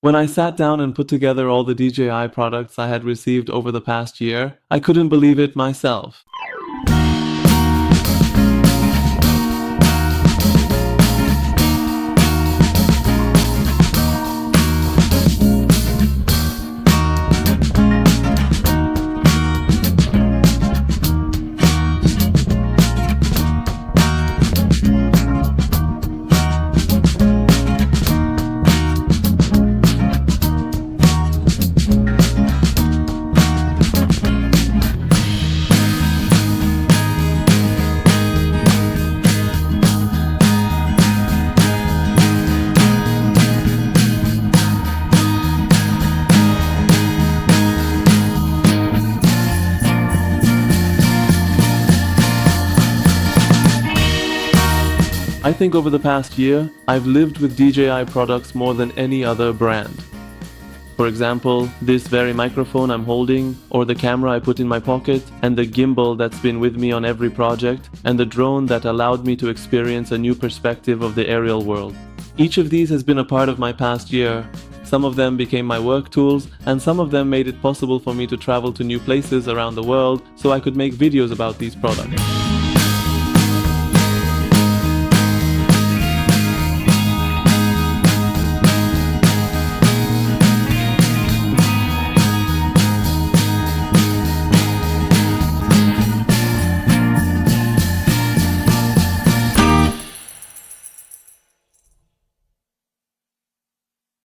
When I sat down and put together all the DJI products I had received over the past year, I couldn't believe it myself. I think over the past year, I've lived with DJI products more than any other brand. For example, this very microphone I'm holding, or the camera I put in my pocket, and the gimbal that's been with me on every project, and the drone that allowed me to experience a new perspective of the aerial world. Each of these has been a part of my past year. Some of them became my work tools, and some of them made it possible for me to travel to new places around the world so I could make videos about these products.